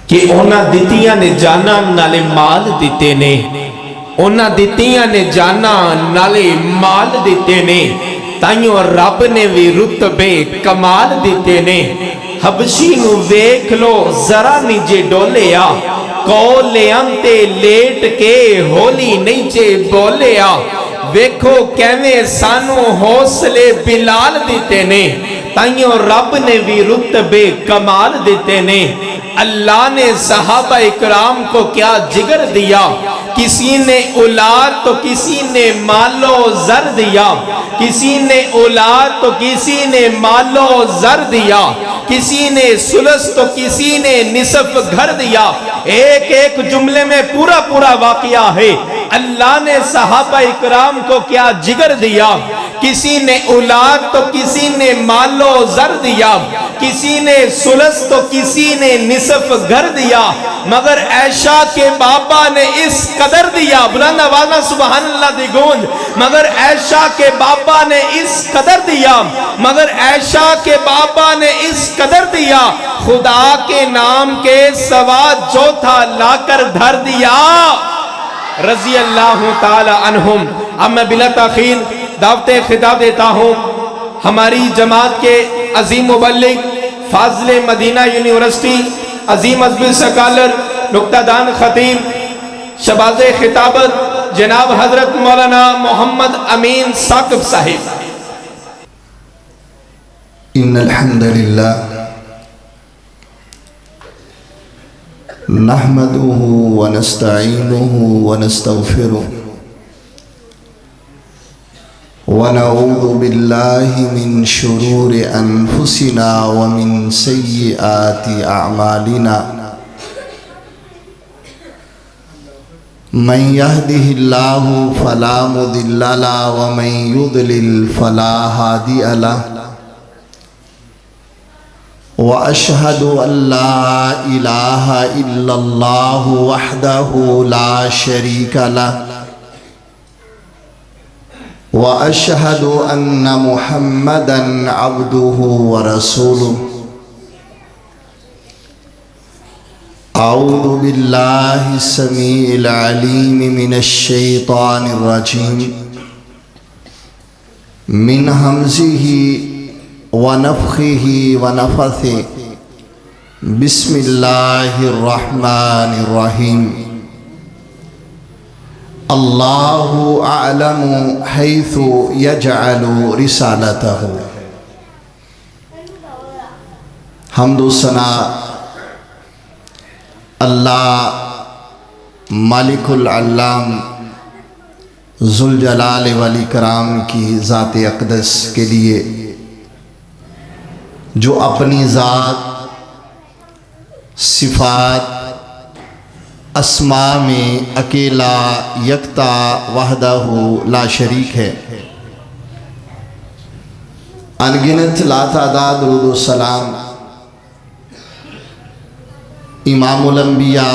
कि उन्हां दित्तियां ने जाना नाले माल दिते ने, उन्हां दित्तियां ने जाना नाले माल दिते ने, ताइयों रब ने भी रुतबे कमाल दिते ने। हबशी नू वेख लो जरा नीचे डोलिया, कोले अंते लेट के होली नीचे बोलिया। वेखो कैवें सानू हौसले बिलाल दिते ने, ताइयों रब ने भी रुतबे कमाल दिते ने। अल्लाह ने सहाबा इकराम को क्या जिगर दिया, किसी ने औलाद तो किसी ने मालो जर दिया, किसी ने औलाद तो किसी ने मालो जर दिया, किसी ने सुलस तो किसी ने निसफ घर दिया। एक एक जुमले में पूरा पूरा वाकया है। अल्लाह ने सहाबा इकराम को क्या जिगर दिया, किसी ने औलाद तो किसी ने मालो जर दिया, किसी ने सुलस तो किसी ने निसफ घर दिया, मगर ऐशा के बाबा ने इस कदर दिया, बुलंद आवाज़ में सुभान अल्लाह दी गूंज, मगर ऐशा के बाबा ने इस कदर दिया, मगर ऐशा के बाबा ने इस कदर दिया, खुदा के नाम के सवा जो था लाकर धर दिया। रज़ी अल्लाह ताला अन्हुम। अब मैं बिला ताखीर दावते खिताब देता हूँ हमारी जमात के अजीम मुबल्लिग फाज़िले मदीना यूनिवर्सिटी अजीम अज़मी सकालर नुक्तादान खतीब शबाज़े खिताबत जनाब हजरत मौलाना मोहम्मद अमीन साकिब साहिब। इन्नल हम्दुलिल्लाह नहमदुहु व नस्तईनुहु व नस्तगफिरुहु व नऊज़ु बिल्लाहि मिन शुरूरि अनफुसिना व मिन सय्यिआति अअमालिना। मन यहदिहिल्लाहु फला मुदिल्ल लहु व मन युद्लिल फला हादिय लहु। व अशहदु अल्ला इलाहा इल्लल्लाहु वहदहु ला शरीका लहु व अशहदु अन्न मुहम्मदन अब्दुहु व रसूलुहु। अऊज़ु बिल्लाहि समीइल अलीम मिनश शैतानिर रजीम मिन हमज़िही व नफ़ख़िही व नफ़ख़िही। बिस्मिल्लाहिर रहमानिर रहीम। अल्लाहु अअलमु हैथु यजअलु रिसालतहु। हम्दो सना अल्लाह मालिकुल अल्लाम ज़ुल जलाल वल इकराम की ज़ात अक़दस के लिए, जो अपनी ज़ात सिफ़ात अस्मा में अकेला यकता वहदहु ला शरीक है। अनगिनत लातादाद दुरूद व सलाम इमामुल अंबिया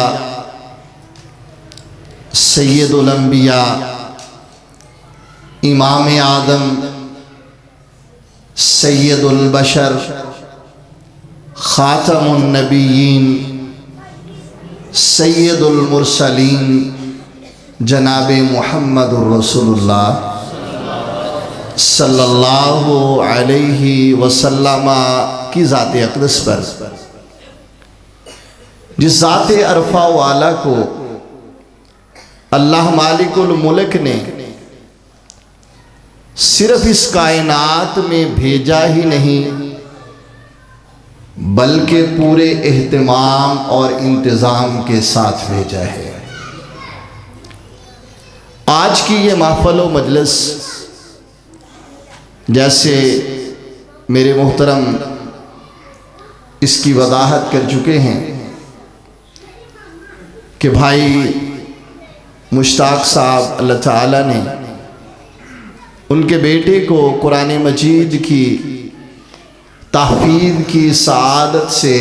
सैयदुल अंबिया इमाम आदम सैयदुल बशर ख़ातमुन नबिय्यीन सैयदुल मुरसलीन जनाब मुहम्मदुर रसूलुल्लाह सल्लल्लाहु अलैहि वसल्लम की ज़ात अक़दस पर, जिस ज़ात अरफा वाला को अल्लाह मालिकुल मुल्क ने सिर्फ इस कायनात में भेजा ही नहीं, बल्कि पूरे एहतिमाम और इंतज़ाम के साथ भेजा है। आज की ये महफ़िल व मजलिस, जैसे मेरे मोहतरम इसकी वजाहत कर चुके हैं कि भाई मुश्ताक साहब अल्लाह ताला ने उनके बेटे को कुरान मजीद की तहफ़ीज़ की सआदत से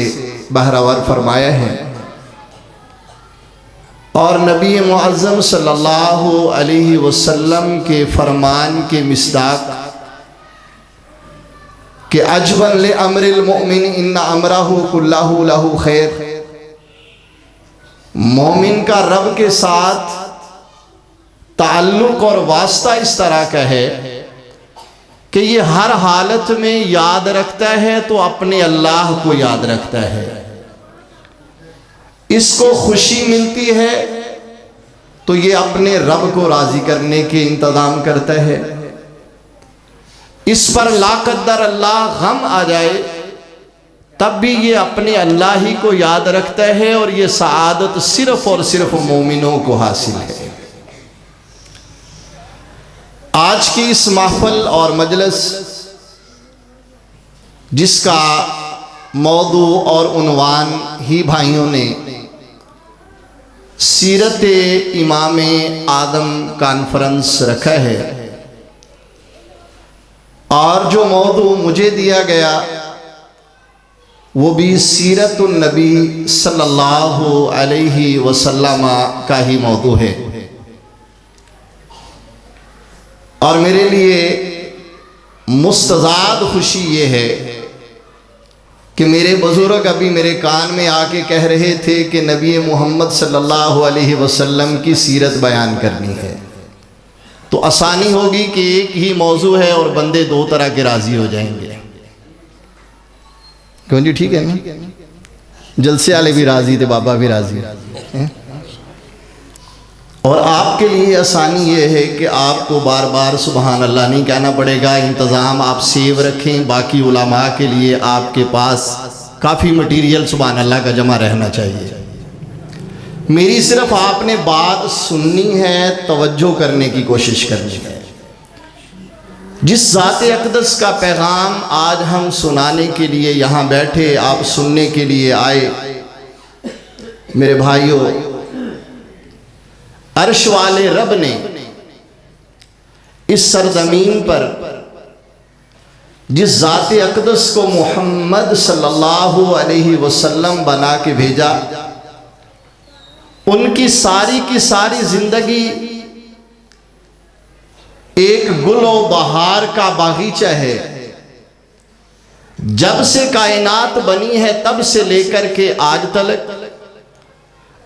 बहरावर फरमाया है, और नबी मुअज़्ज़म सल्लल्लाहु अलैहि वसल्लम के फरमान के मिस्दाक कि अजबन ले अमरिल मुमिन इन्ना अमरहु कुल्लहु लहु खैर, मोमिन का रब के साथ ताल्लुक और वास्ता इस तरह का है कि ये हर हालत में याद रखता है तो अपने अल्लाह को याद रखता है। इसको खुशी मिलती है तो ये अपने रब को राजी करने के इंतजाम करता है। इस पर लाकद्दर अल्लाह गम आ जाए तब भी ये अपने अल्लाह ही को याद रखता है और ये सआदत सिर्फ और सिर्फ मोमिनों को हासिल है। आज की इस महफिल और मजलिस जिसका मौदू और उन्वान ही भाइयों ने सीरत इमाम आदम कॉन्फ्रेंस रखा है और जो मौदू मुझे दिया गया वो भी सीरतुन नबी सल्लल्लाहु अलैहि वसल्लम का ही मौदू है। और मेरे लिए मुस्तज़ाद खुशी ये है कि मेरे बुजुर्ग अभी मेरे कान में आके कह रहे थे कि नबी मोहम्मद सल्लल्लाहु अलैहि वसल्लम की सीरत बयान करनी है, तो आसानी होगी कि एक ही मौजू है और बंदे दो तरह के राजी हो जाएंगे। क्यों जी, ठीक है ना? जलसे वाले भी राजी थे, बाबा भी राजी हैं। और आपके लिए आसानी ये है कि आपको बार बार सुबहान अल्लाह नहीं कहना पड़ेगा। इंतज़ाम आप सेव रखें। बाकी उलमा के लिए आपके पास काफ़ी मटीरियल सुबहान अल्लाह का जमा रहना चाहिए। मेरी सिर्फ आपने बात सुननी है, तवज्जो करने की कोशिश करनी है। जिस ज़ात अक़दस का पैगाम आज हम सुनाने के लिए यहाँ बैठे, आप सुनने के लिए आए, मेरे भाइयों, अर्श वाले रब ने इस सरजमीन पर जिस ज़ात अक़दस को मोहम्मद सल्लल्लाहु अलैहि वसल्लम बना के भेजा, उनकी सारी की सारी जिंदगी एक गुल और बहार का बागीचा है। जब से कायनात बनी है तब से लेकर के आज तक,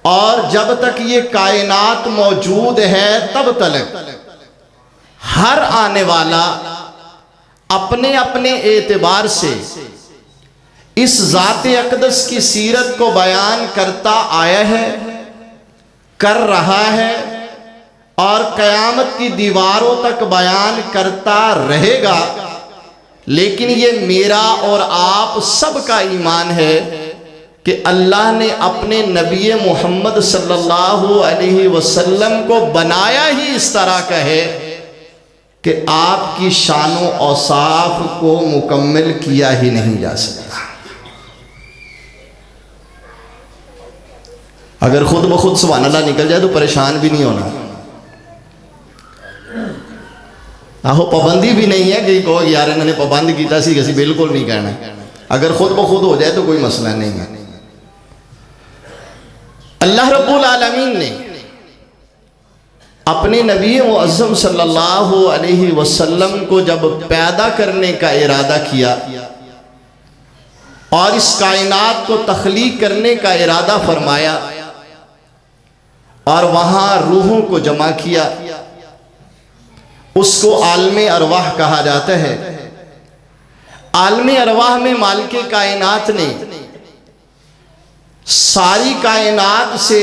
और जब तक ये कायनात मौजूद है तब तक हर आने वाला अपने अपने एतबार से इस ज़ात अक़दस की सीरत को बयान करता आया है, कर रहा है और क़यामत की दीवारों तक बयान करता रहेगा। लेकिन ये मेरा और आप सबका ईमान है कि अल्लाह ने अपने नबी मोहम्मद सल्लल्लाहु अलैहि वसल्लम को बनाया ही इस तरह का है कि आपकी शानो औसाफ को मुकम्मल किया ही नहीं जा सकता। अगर खुद ब खुद सुभान अल्लाह निकल जाए तो परेशान भी नहीं होना। आहो, पाबंदी भी नहीं है कि कहो यार इन्होंने पाबंद किया सी, असी बिल्कुल नहीं कहना। अगर खुद ब खुद हो जाए तो कोई मसला नहीं है। अल्लाह रब्बुल आलमीन ने अपने नबी मुअज़्ज़म सल्लल्लाहु अलैहि वसल्लम को जब पैदा करने का इरादा किया और इस कायनात को तख्लीक करने का इरादा फरमाया और वहां रूहों को जमा किया, उसको आलमे अरवाह कहा जाता है। आलमे अरवाह में मालिक कायनात ने सारी कायनात से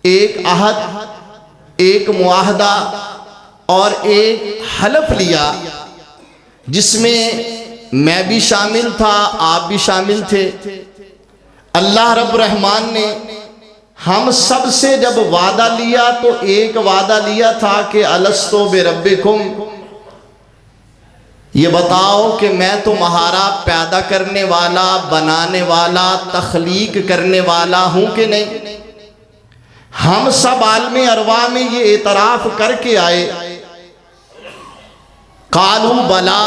एक अहद, एक मुआहदा और एक हलफ लिया, जिसमें मैं भी शामिल था, आप भी शामिल थे। अल्लाह रब्बुर रहमान ने हम सब से जब वादा लिया तो एक वादा लिया था कि अलस्तो बिरब्बिकुम, ये बताओ कि मैं तुम्हारा पैदा करने वाला, बनाने वाला, तख्लीक करने वाला हूं कि नहीं। हम सब आलमे अरवा में ये एतराफ़ करके आए, कालू बला,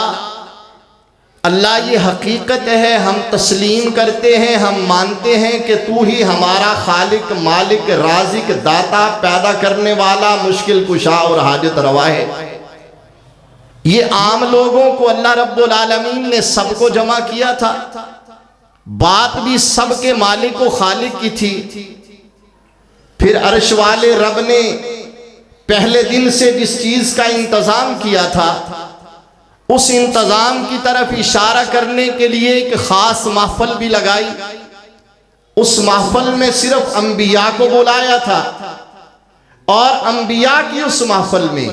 अल्लाह ये हकीकत है, हम तस्लीम करते हैं, हम मानते हैं कि तू ही हमारा खालिक, मालिक, राजिक, दाता, पैदा करने वाला, मुश्किल कुशा और हाजत रवा है। ये आम लोगों को अल्लाह रब्बुल आलमीन ने सबको जमा किया था। बात भी सबके मालिक व खालिक की थी। फिर अर्श वाले रब ने पहले दिन से जिस चीज का इंतजाम किया था, उस इंतजाम की तरफ इशारा करने के लिए एक खास महफल भी लगाई। उस महफल में सिर्फ अंबिया को बुलाया था, और अंबिया की उस महफल में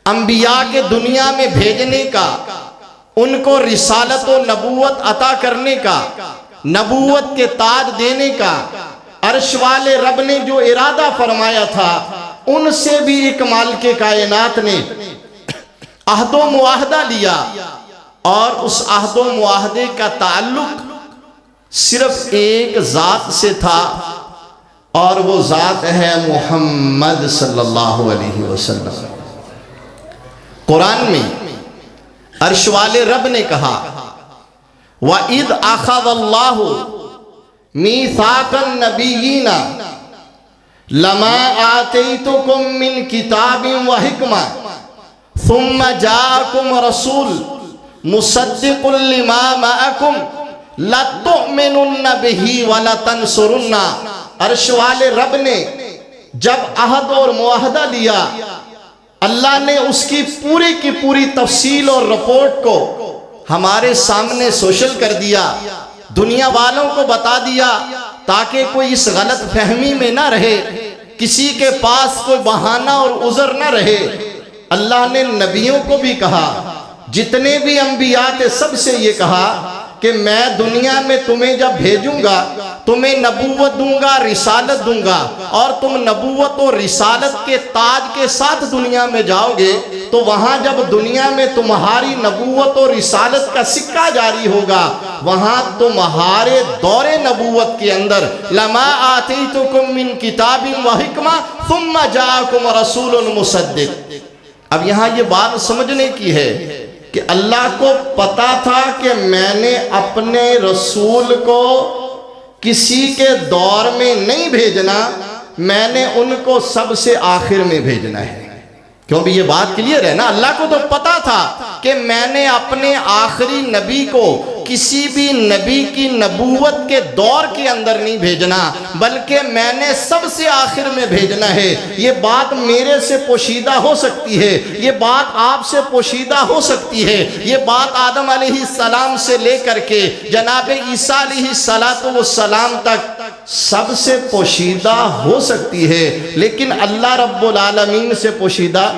अंबिया के दुनिया में भेजने का, उनको रिसालत और नबूवत अता करने का, नबूवत के ताज देने का अर्श वाले रब ने जो इरादा फरमाया था, उनसे भी एक मालिक कायनात ने अहदो मुआहदा लिया, और उस अहदो मुआहदे का ताल्लुक सिर्फ एक जात से था, और वो जात है मोहम्मद सल्लल्लाहु अलैहि वसल्लम। कुरान में अर्श वाले रब ने कहा, वइद अख़ज़ल्लाहु मीसाक़न नबिय्यीना लमा आतैतुकुम मिन किताबिन व हिकमा सुम्मा जाअकुम रसूल मुसद्दिक़ुल लिमा मअकुम लतुमिनुन्न बिही व लतंसुरुन्ना। अर्श वाले रब ने जब अहद और मुआहदा लिया, अल्लाह ने उसकी पूरी की पूरी तफसील और रिपोर्ट को हमारे सामने सोशल कर दिया, दुनिया वालों को बता दिया, ताकि कोई इस गलत फहमी में ना रहे, किसी के पास कोई बहाना और उज़र ना रहे। अल्लाह ने नबियों को भी कहा, जितने भी अंबिया थे सबसे ये कहा कि मैं दुनिया में तुम्हें जब भेजूंगा, तुम्हें नबूवत दूंगा, रिसालत दूंगा, और तुम नबूवत और रिसालत के ताज के साथ दुनिया में जाओगे, तो वहां जब दुनिया में तुम्हारी नबूवत और रिसालत का सिक्का जारी होगा, वहां तुम्हारे दौरे नबूवत के अंदर लमा आतैतुकुम मिन किताबिन व हिकमा सुम्मा जाअकुम रसूलुन मुसद्दिक़। अब यहाँ ये बात समझने की है कि अल्लाह को पता था कि मैंने अपने रसूल को किसी के दौर में नहीं भेजना, मैंने उनको सबसे आखिर में भेजना है। क्यों भी ये बात क्लियर है ना, अल्लाह को तो पता था कि मैंने अपने आखिरी नबी को किसी भी नबी की नबूवत के दौर के अंदर नहीं भेजना, बल्कि मैंने सबसे आखिर में भेजना है। ये बात मेरे से पोशीदा हो सकती है, ये बात आपसे पोशीदा हो सकती है, ये बात आदम अलैहिस्सलाम से लेकर के जनाब ईसा अलैहिस्सलाम तक सबसे पोशीदा हो सकती है, लेकिन अल्लाह रब्बुल आलमीन से पोशीदा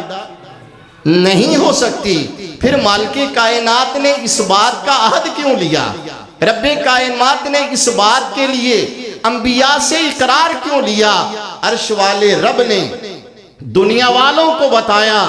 नहीं हो सकती। फिर मालिक कायनात ने इस बात का अहद क्यों लिया? रब्बे कायनात ने इस बात के लिए अंबिया से इकरार क्यों लिया? अर्श वाले रब ने दुनिया वालों को बताया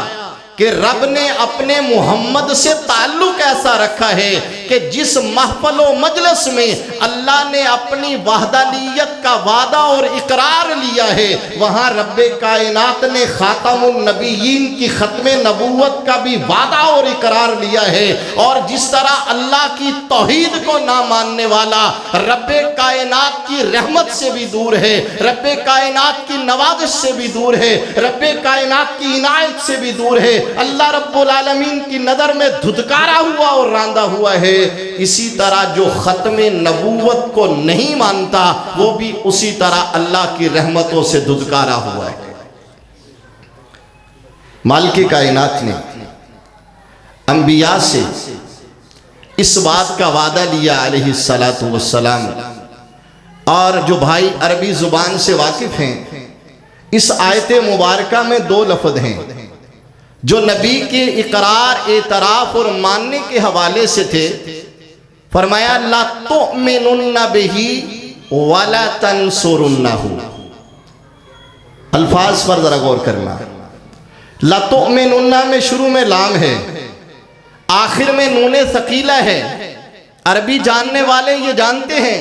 कि रब ने अपने मोहम्मद से ताल्लुक ऐसा रखा है कि जिस महफल व मजलिस में अल्लाह ने अपनी वहदानियत का वादा और इकरार लिया है, वहाँ रब्बे कायनात ने खातमुन नबिय्यीन की खत्मे नबूवत का भी वादा और इकरार लिया है। और जिस तरह अल्लाह की तौहीद को ना मानने वाला रब्बे कायनात की रहमत से भी दूर है, रब्बे कायनात की नवाजिश से भी दूर है, रब्बे कायनात की इनायत से भी दूर है, अल्लाह रब्बुल आलमीन की नज़र में धुतकारा हुआ और रांदा हुआ है। इसी तरह जो खत्मे नबूवत को नहीं मानता, वो भी उसी तरह अल्लाह की रहमतों से धुतकारा हुआ है। मालिक कायनात ने अंबिया से इस बात का वादा लिया अलैहिस्सलातु वस्सलाम। और जो भाई अरबी जुबान से वाकिफ हैं, इस आयत मुबारका में दो लफ्ज़ हैं जो नबी के इकरार, एतराफ़ और मानने के हवाले से थे। फरमाया ला तुमिनुन्ना बिही वला तंसुरुन्नहु। अल्फाज पर जरा गौर करना। ला तुमिनुन्ना में शुरू में लाम है, आखिर में नूने सकीला है। अरबी जानने वाले ये जानते हैं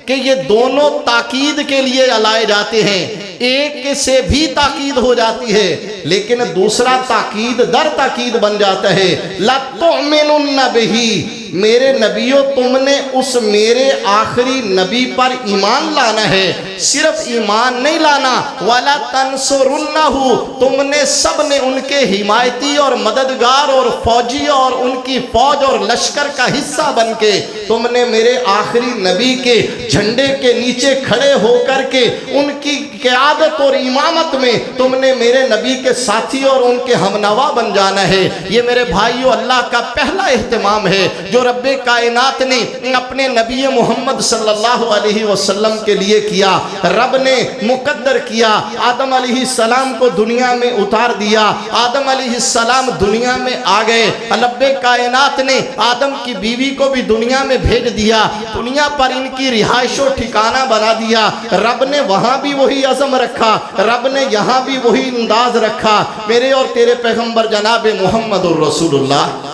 कि ये दोनों ताकीद के लिए लाए जाते हैं, एक से भी ताकीद हो जाती है, लेकिन दूसरा ताकीद दर ताकीद बन जाता है। ला तुमिनुन्ना बिही, मेरे नबियों तुमने उस मेरे आखिरी नबी पर ईमान लाना है, सिर्फ ईमान नहीं लाना, वाला तंसुरुन्नहु, तुमने सब ने उनके हिमायती और मददगार और फौजी और उनकी फौज और लश्कर का हिस्सा बनके तुमने मेरे आखिरी नबी के झंडे के नीचे खड़े होकर के उनकी क़यादत और इमामत में तुमने मेरे नबी के साथी और उनके हमनवा बन जाना है। ये मेरे भाइयों अल्लाह का पहला एहतमाम है जो रब्बे कायनात ने अपने नबी मोहम्मद सल्लल्लाहु अलैहि वसल्लम के लिए किया। रब ने मुकद्दर किया, आदम अलैहिस्सलाम को दुनिया में उतार दिया, आदम अलैहिस्सलाम दुनिया में आ गए। रब्बे कायनात ने आदम की बीवी को भी दुनिया में भेज दिया, दुनिया पर इनकी रिहाइशो ठिकाना बना दिया। रब ने वहाँ भी वही अज़म रखा, रब ने यहाँ भी वही अंदाज रखा। मेरे और तेरे पैगम्बर जनाब मुहम्मदुर रसूलुल्लाह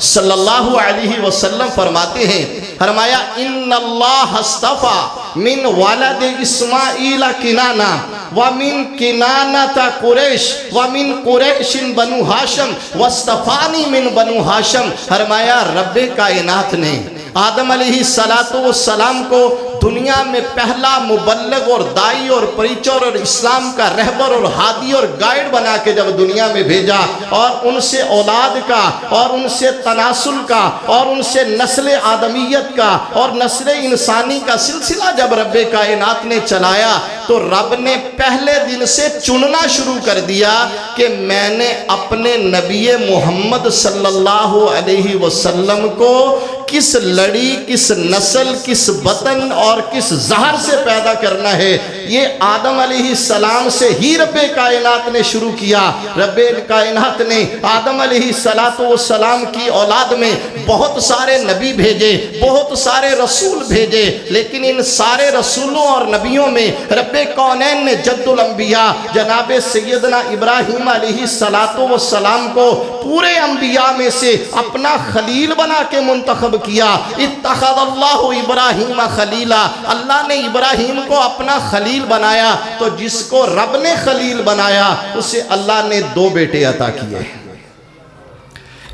सल्लल्लाहु अलैहि वसल्लम फरमाते हैं, फरमाया इन्नल्लाह हस्तफा मिन वालद इस्माइल किनाना व मिन किनाना ता कुरैश व मिन कुरैशिन बनु हाशम वस्तफानी मिन बनु हाशम। फरमाया रब्बे कायनात ने आदम अलैहिस्सलातु वस्सलाम को दुनिया में पहला मुबल्लिग और दाई और परिचर और इस्लाम का रहबर और हादी और गाइड बना के जब दुनिया में भेजा और उनसे औलाद का और उनसे तनासुल का और उनसे नस्ल आदमियत का और नस्ल इंसानी का सिलसिला जब रब्बे कायनात ने चलाया तो रब ने पहले दिन से चुनना शुरू कर दिया कि मैंने अपने नबी मोहम्मद सल्लल्लाहु अलैहि वसल्लम को किस लड़ी, किस नस्ल, किस वतन और किस जहर से पैदा करना है। ये आदम अलैहिस्सलाम से ही रब्बे कायनात ने शुरू किया। रब्बे कायनात ने आदम अलैहिस्सलाम की औलाद में बहुत सारे नबी भेजे, बहुत सारे रसूल भेजे, लेकिन इन सारे रसूलों और नबियों में रब्बे कौनैन ने जद्दुल अंबिया जनाबे सैयदना इब्राहीम अलैहिस्सलाम को पूरे अंबिया में से अपना खलील बना के मुंतखब किया। इत्तखज़ल्लाहु इब्राहीम खलीला, अल्लाह ने इब्राहीम को अपना खलील बनाया। तो जिसको रब ने खलील बनाया उसे अल्लाह ने दो बेटे अता किए।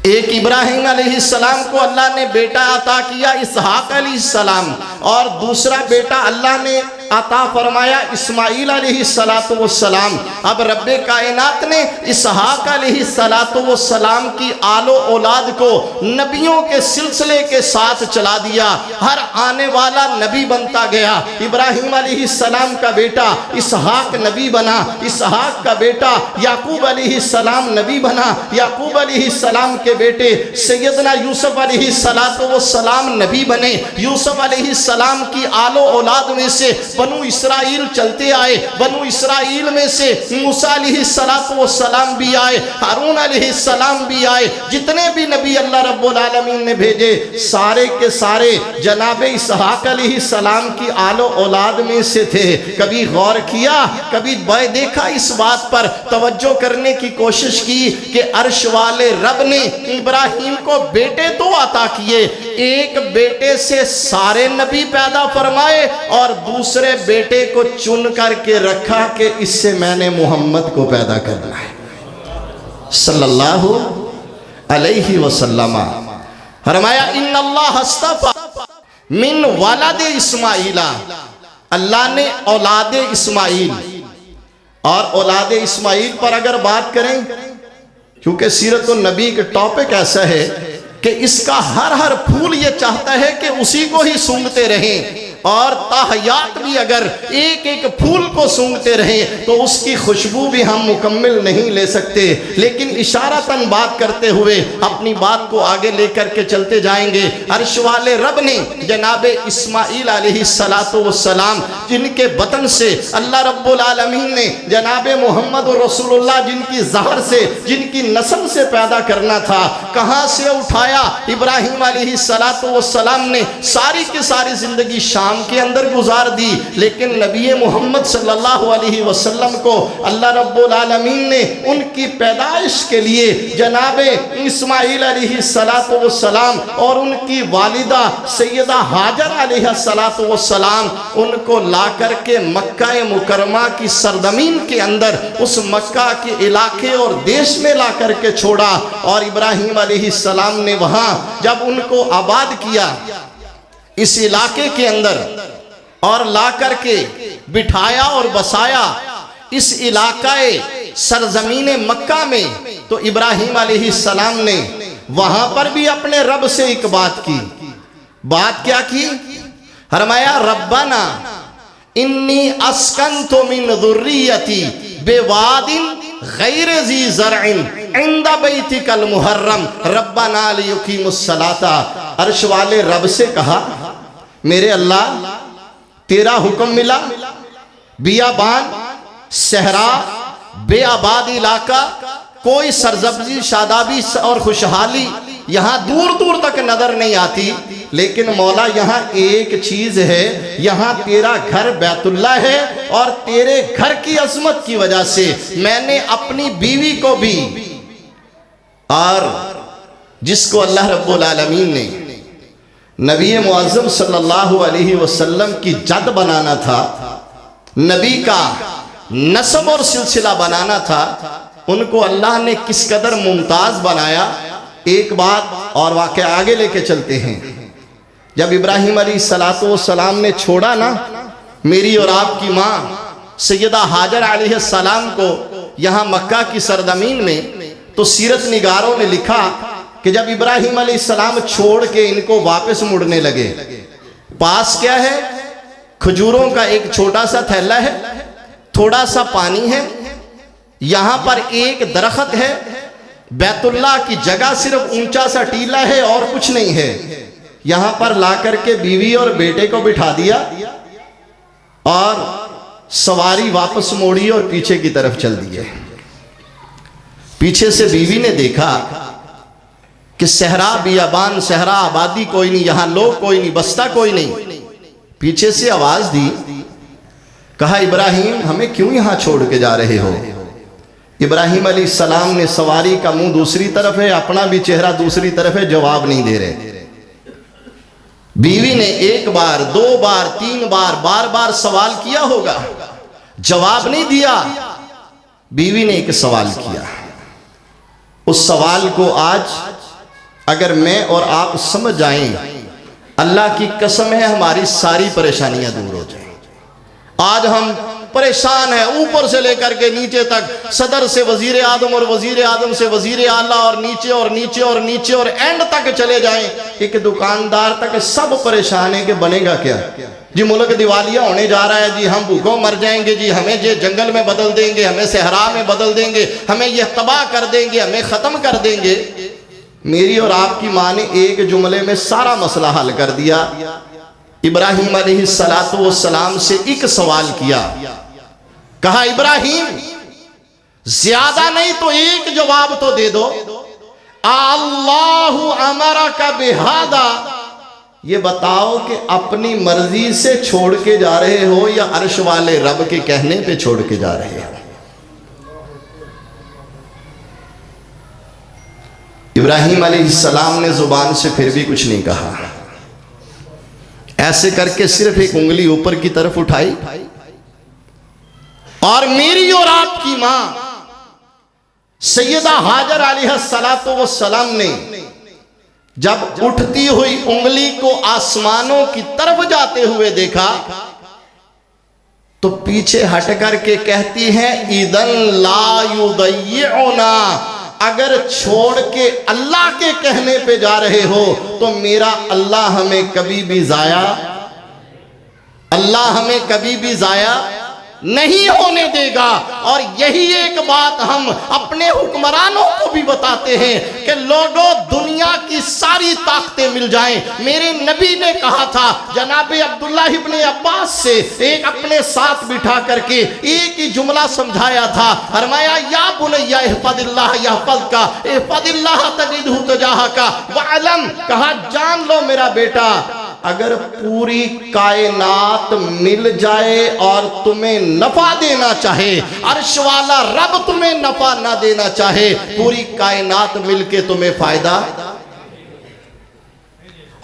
एक इब्राहीम अलैहिस्सलाम को अल्लाह ने बेटा अता किया इसहाक अलैहिस्सलाम, और दूसरा बेटा अल्लाह ने अता फरमाया इस्माइल अलैहिस्सलाम। अब रब्बे कायनात ने इसहाक अलैहिस्सलाम की आलो औलाद को नबियों के सिलसिले के साथ चला दिया। हर आने वाला नबी बनता गया। इब्राहीम अलैहिस्सलाम का बेटा इसहाक नबी बना, इसहाक का बेटा याकूब अलैहिस्सलाम नबी बना, याकूब अलैहिस्सलाम के बेटे सैयदना यूसुफ अलैहिस्सलाम नबी बने। यूसुफ अलैहिस्सलाम की आलो औलाद में से बनु इसराइल चलते आए, बनु इसराइल में से मूसा अलैहिस्सलाम भी आए, हारून अलैहिस्सलाम भी आए। जितने भी नबी अल्लाह रब्बुल आलमीन ने भेजे सारे के सारे जनाबे इसहाक अलैहिस्सलाम की आलो औलाद में से थे। कभी गौर किया, कभी देखा, इस बात पर तवज्जो करने की कोशिश की कि अर्श वाले रब ने इब्राहीम को बेटे तो अता किए, एक बेटे से सारे नबी पैदा फरमाए और दूसरे बेटे को चुन करके रखा कि इससे मैंने मोहम्मद को पैदा करना है सल्लल्लाहु अलैहि वसल्लम। फरमाया इन्नल्लाह हस्तफा मिन वालद इस्माइला, अल्लाह ने औलाद इस्माइल, और औलाद इस्माइल पर अगर बात करें, क्योंकि सीरत नबी का टॉपिक ऐसा है कि इसका हर फूल ये चाहता है कि उसी को ही सूंघते रहें, और ताहयात भी अगर एक एक फूल को सूंघते रहें तो उसकी खुशबू भी हम मुकम्मल नहीं ले सकते। लेकिन इशारतन बात करते हुए अपनी बात को आगे लेकर के चलते जाएंगे। अर्श वाले रब ने जनाबे इस्माइल अलैहिस्सलाम जिनके बतन से अल्लाह रब्बुल आलमीन ने जनाबे मोहम्मद रसूलुल्लाह जिनकी ज़हर से, जिनकी नस्ल से पैदा करना था, कहाँ से उठाया। इब्राहीम अलैहिस्सलाम ने सारी की सारी ज़िंदगी शाम के अंदर गुजार दी, लेकिन नबी मोहम्मद सल्लल्लाहु अलैहि वसल्लम को अल्लाह रब्बुल आलमीन ने उनकी पैदाइश के लिए जनाबे इस्माइल अलैहिस्सलाम और उनकी वालिदा सैयदा हाजर अलैहिस्सलाम उनको ला करके मक्का मुकरमा की सरजमीन के अंदर उस मक्का के इलाके और देश में ला करके छोड़ा। और इब्राहीम अलैहिस्सलाम ने वहाँ जब उनको आबाद किया इस इलाके के अंदर और ला करके बिठाया और बसाया इस इलाकाए सरजमीन मक्का में, तो इब्राहीम अलैहिस्सलाम ने वहां पर भी अपने रब से एक बात की। बात क्या की? फरमाया रब्बाना इन्नी अस्कन्तु मिन ज़ुर्रियती बेवादिन गैर ज़ी ज़रअन इंदा बैतिकल मुहर्रम रब्बना लियुकीमुस्सलाता। अर्श वाले रब से कहा, मेरे अल्लाह तेरा हुक्म मिला, बियाबान, सहरा, बेआबाद इलाका, कोई सरजब्जी, शादाबी और खुशहाली यहाँ दूर दूर तक नजर नहीं आती, लेकिन मौला यहाँ एक चीज है, यहाँ तेरा घर बैतुल्ला है और तेरे घर की अजमत की वजह से मैंने अपनी बीवी को भी, और जिसको अल्लाह रब्बुल आलमीन ने नबी मुअज़्ज़म सल्लल्लाहु अलैहि वसल्लम की जद बनाना था, नबी का नस्ब और सिलसिला बनाना था, उनको अल्लाह ने किस कदर मुमताज बनाया। एक बात और वाक़या आगे लेके चलते हैं। जब इब्राहिम अलैहिस्सलाम ने छोड़ा ना मेरी और आपकी माँ सैयदा हाजर अलैहिस्सलाम को यहाँ मक्का की सरजमीन में, तो सीरत निगारों ने लिखा कि जब इब्राहिम अलैहिस्सलाम छोड़ के इनको वापस मुड़ने लगे, पास क्या है, खजूरों का एक छोटा सा थैला है, थोड़ा सा पानी है, यहाँ पर एक दरख्त है, बैतुल्लाह की जगह सिर्फ ऊंचा सा टीला है और कुछ नहीं है। यहाँ पर ला करके बीवी और बेटे को बिठा दिया और सवारी वापस मोड़ी और पीछे की तरफ चल दिए। पीछे से बीवी ने देखा कि सहरा बियाबान, सहरा आबादी कोई नहीं, यहाँ लोग कोई नहीं, बस्ता कोई नहीं। पीछे से आवाज दी, कहा इब्राहिम हमें क्यों यहाँ छोड़ के जा रहे हो। इब्राहिम अलैहिस्सलाम ने, सवारी का मुंह दूसरी तरफ है, अपना भी चेहरा दूसरी तरफ है, जवाब नहीं दे रहे। बीवी ने एक बार, दो बार, तीन बार, बार बार सवाल किया होगा, जवाब नहीं दिया। बीवी ने एक सवाल किया, उस सवाल को आज अगर मैं और आप समझ जाएं, अल्लाह की कसम है हमारी सारी परेशानियां दूर हो जाएं। आज हम परेशान है ऊपर से लेकर के नीचे तक, सदर से वजीर आदम और वजीर आदम से वजीर आला और नीचे और नीचे और नीचे और एंड तक चले जाएं, एक दुकानदार तक सब परेशान है कि बनेगा क्या जी, मुल्क दिवालिया होने जा रहा है जी, हम भूखों मर जाएंगे जी, हमें ये जंगल में बदल देंगे, हमें सहरा में बदल देंगे, हमें यह तबाह कर देंगे, हमें ख़त्म कर देंगे। मेरी और आपकी माँ ने एक जुमले में सारा मसला हल कर दिया। इब्राहिम अलैहिस्सलाम से एक सवाल किया, कहा इब्राहिम ज्यादा नहीं तो एक जवाब तो दे दो, अल्लाहु अमरका बिहादा, ये बताओ कि अपनी मर्जी से छोड़ के जा रहे हो या अर्श वाले रब के कहने पे छोड़ के जा रहे हो। इब्राहिम अलैहिस्सलाम ने जुबान से फिर भी कुछ नहीं कहा, ऐसे करके सिर्फ एक उंगली ऊपर की तरफ उठाई और मेरी और आपकी मां सैयदा हाजर अलैहिस्सलाम ने जब उठती हुई उंगली को आसमानों की तरफ जाते हुए देखा तो पीछे हट करके कहती है, इदन ला युदय्यउना, अगर छोड़ के अल्लाह के कहने पे जा रहे हो तो मेरा अल्लाह हमें कभी भी जाया, अल्लाह हमें कभी भी जाया नहीं होने देगा। और यही एक बात हम अपने हुक्मरानों को भी बताते हैं कि लोगों दुनिया की सारी ताकतें मिल जाएं, मेरे नबी ने कहा था जनाब अब्दुल्लाह इब्ने अब्बास से एक अपने साथ बिठा करके एक ही जुमला समझाया था, फरमाया या बुनैया इहफज़िल्लाह यहफज़का इहफज़िल्लाह तजिदहु तुजाहका वअलम, कहा जान लो मेरा बेटा, अगर पूरी कायनात मिल जाए और तुम्हें नफा देना चाहे, अर्श वाला रब तुम्हें नफा ना देना चाहे, पूरी कायनात मिलके तुम्हें फायदा।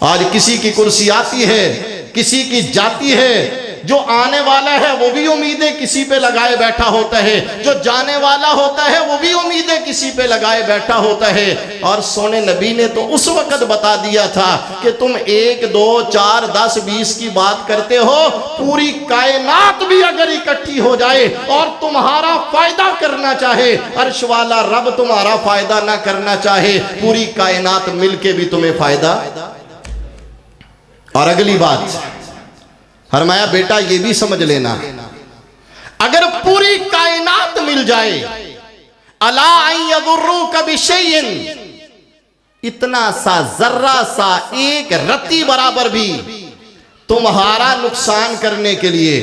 आज किसी की कुर्सी आती है, किसी की जाती है, जो आने वाला है वो भी उम्मीदें किसी पे लगाए बैठा होता है, जो जाने वाला होता है वो भी उम्मीदें किसी पे लगाए बैठा होता है। और सोने नबी ने तो उस वक्त बता दिया था कि तुम 1, 2, 4, 10, 20 की बात करते हो, पूरी कायनात भी अगर इकट्ठी हो जाए और तुम्हारा फायदा करना चाहे, अर्श वाला रब तुम्हारा फायदा ना करना चाहे, पूरी कायनात मिलके भी तुम्हें फायदा। और अगली बात फरमाया बेटा ये भी समझ लेना, अगर पूरी कायनात मिल जाए, अला यदुर्रुका बिशैइन, इतना सा जर्रा सा एक रत्ती बराबर भी तुम्हारा नुकसान करने के लिए,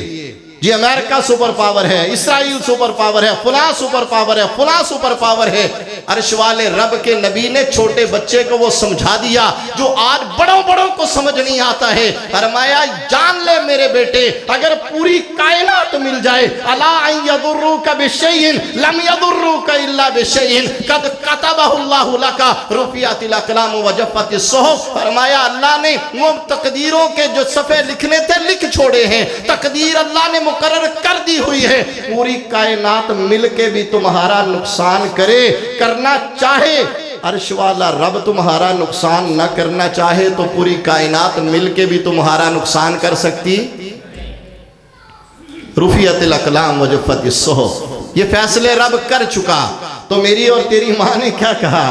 ये अमेरिका सुपर पावर है, इसराइल सुपर पावर है, फुला सुपर पावर है, फुला सुपर पावर है, अर्श वाले रब के नबी ने छोटे बच्चे को वो समझा दिया जो आज बड़ों बड़ों को समझ नहीं आता है। फरमाया जान ले मेरे बेटे, अगर पूरी कायनात मिल जाए, अला यदुर्रुका बिशैइन लम यदुर्रुका इल्ला बिशैइन कद कतबहुल्लाहु लका रुफियतिल अक़लाम व जफ़्फ़तिस सुहुफ़। फरमाया अल्लाह ने वो तकदीरों के जो सफ़े लिखने थे लिख छोड़े हैं, तकदीर अल्लाह ने मुकर्रर कर दी हुई है। पूरी कायनात मिलके भी तुम्हारा नुकसान करे, करना चाहे, अर्श वाला रब तुम्हारा नुकसान न करना चाहे तो पूरी कायनात मिलके भी तुम्हारा नुकसान कर सकती। रुफियतिल अक़लाम व जफ़्फ़तिस सुहुफ़, ये फैसले रब कर चुका। तो मेरी और तेरी माँ ने क्या कहा?